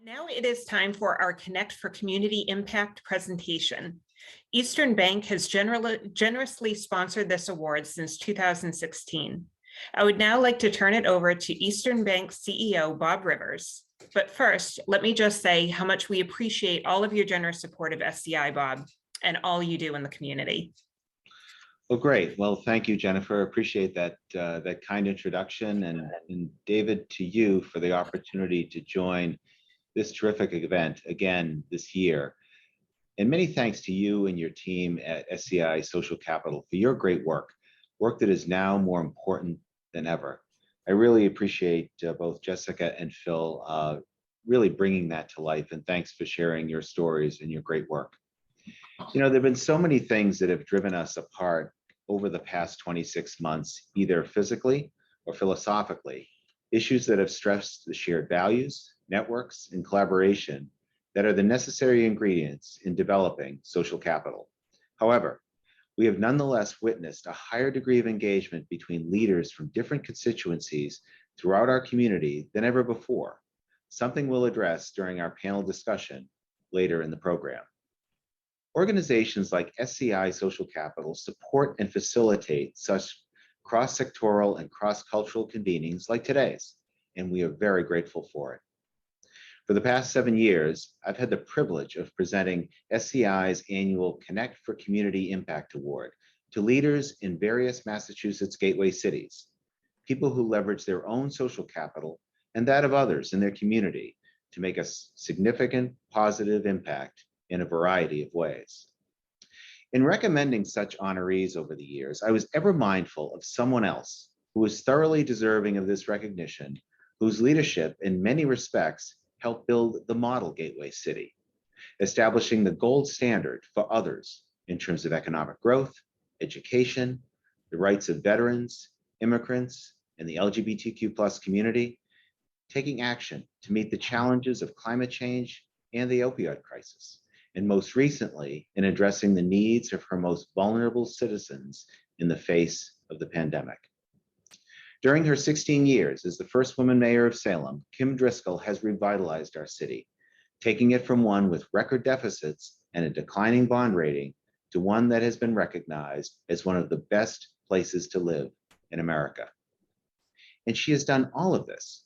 Now it is time for our Connect for Community Impact presentation. Eastern Bank has generously sponsored this award since 2016. I would now like to turn it over to Eastern Bank CEO, Bob Rivers. But first, let me just say how much we appreciate all of your generous support of SCI, Bob, and all you do in the community. Well, great. Well, thank you, Jennifer. Appreciate that kind introduction, and David, to you for the opportunity to join this terrific event again this year. And many thanks to you and your team at SCI Social Capital for your great work that is now more important than ever. I really appreciate both Jessica and Phil really bringing that to life, and thanks for sharing your stories and your great work. You know, there have been so many things that have driven us apart over the past 26 months, either physically or philosophically, issues that have stressed the shared values, networks, and collaboration that are the necessary ingredients in developing social capital. However, we have nonetheless witnessed a higher degree of engagement between leaders from different constituencies throughout our community than ever before, something we'll address during our panel discussion later in the program. Organizations like SCI Social Capital support and facilitate such cross-sectoral and cross-cultural convenings like today's, and we are very grateful for it. For the past 7 years, I've had the privilege of presenting SCI's annual Connect for Community Impact Award to leaders in various Massachusetts gateway cities, people who leverage their own social capital and that of others in their community to make a significant positive impact in a variety of ways. In recommending such honorees over the years, I was ever mindful of someone else who was thoroughly deserving of this recognition, whose leadership in many respects helped build the model gateway city, establishing the gold standard for others in terms of economic growth, education, the rights of veterans, immigrants, and the LGBTQ+ community, taking action to meet the challenges of climate change and the opioid crisis, and most recently in addressing the needs of her most vulnerable citizens in the face of the pandemic. During her 16 years as the first woman mayor of Salem, Kim Driscoll has revitalized our city, taking it from one with record deficits and a declining bond rating to one that has been recognized as one of the best places to live in America. And she has done all of this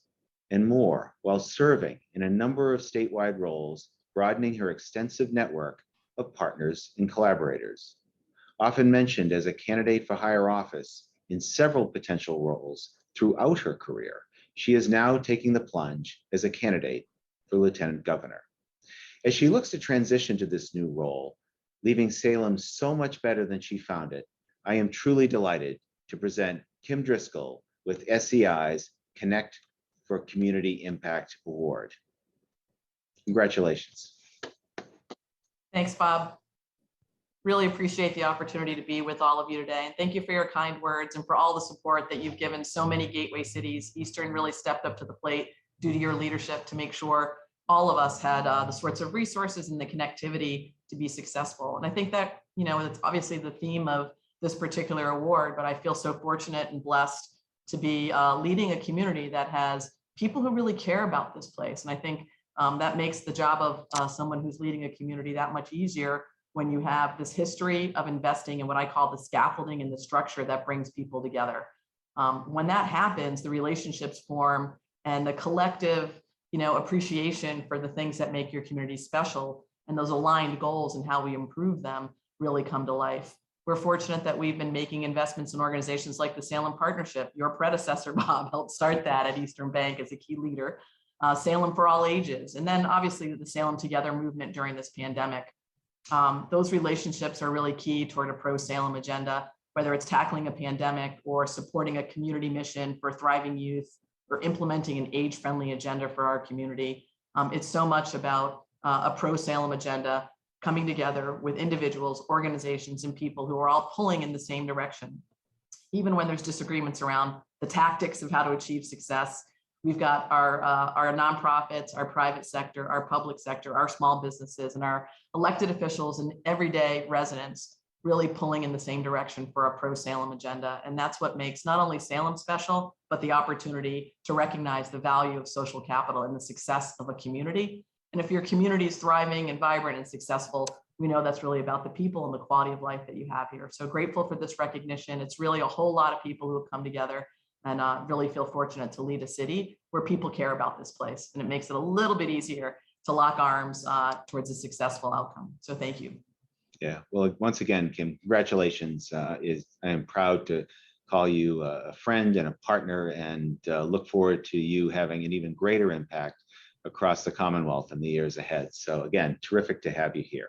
and more while serving in a number of statewide roles, broadening her extensive network of partners and collaborators. Often mentioned as a candidate for higher office in several potential roles throughout her career, she is now taking the plunge as a candidate for lieutenant governor. As she looks to transition to this new role, leaving Salem so much better than she found it, I am truly delighted to present Kim Driscoll with SCI's Connect for Community Impact Award. Congratulations. Thanks, Bob. Really appreciate the opportunity to be with all of you today. And thank you for your kind words and for all the support that you've given so many gateway cities. Eastern really stepped up to the plate due to your leadership to make sure all of us had the sorts of resources and the connectivity to be successful. And I think that, you know, it's obviously the theme of this particular award, but I feel so fortunate and blessed to be leading a community that has people who really care about this place. And I think that makes the job of someone who's leading a community that much easier when you have this history of investing in what I call the scaffolding and the structure that brings people together. When that happens, the relationships form and the collective, you know, appreciation for the things that make your community special and those aligned goals and how we improve them really come to life. We're fortunate that we've been making investments in organizations like the Salem Partnership. Your predecessor, Bob, helped start that at Eastern Bank as a key leader. Salem for All Ages, and then obviously the Salem Together movement during this pandemic. Those relationships are really key toward a pro-Salem agenda, whether it's tackling a pandemic or supporting a community mission for thriving youth or implementing an age-friendly agenda for our community. It's so much about a pro-Salem agenda coming together with individuals, organizations, and people who are all pulling in the same direction. Even when there's disagreements around the tactics of how to achieve success, we've got our nonprofits, our private sector, our public sector, our small businesses, and our elected officials and everyday residents really pulling in the same direction for a pro-Salem agenda. And that's what makes not only Salem special, but the opportunity to recognize the value of social capital and the success of a community. And if your community is thriving and vibrant and successful, we know that's really about the people and the quality of life that you have here. So grateful for this recognition. It's really a whole lot of people who have come together, and really feel fortunate to lead a city where people care about this place. And it makes it a little bit easier to lock arms towards a successful outcome. So thank you. Yeah, well, once again, Kim, congratulations. I am proud to call you a friend and a partner, and look forward to you having an even greater impact across the Commonwealth in the years ahead. So again, terrific to have you here.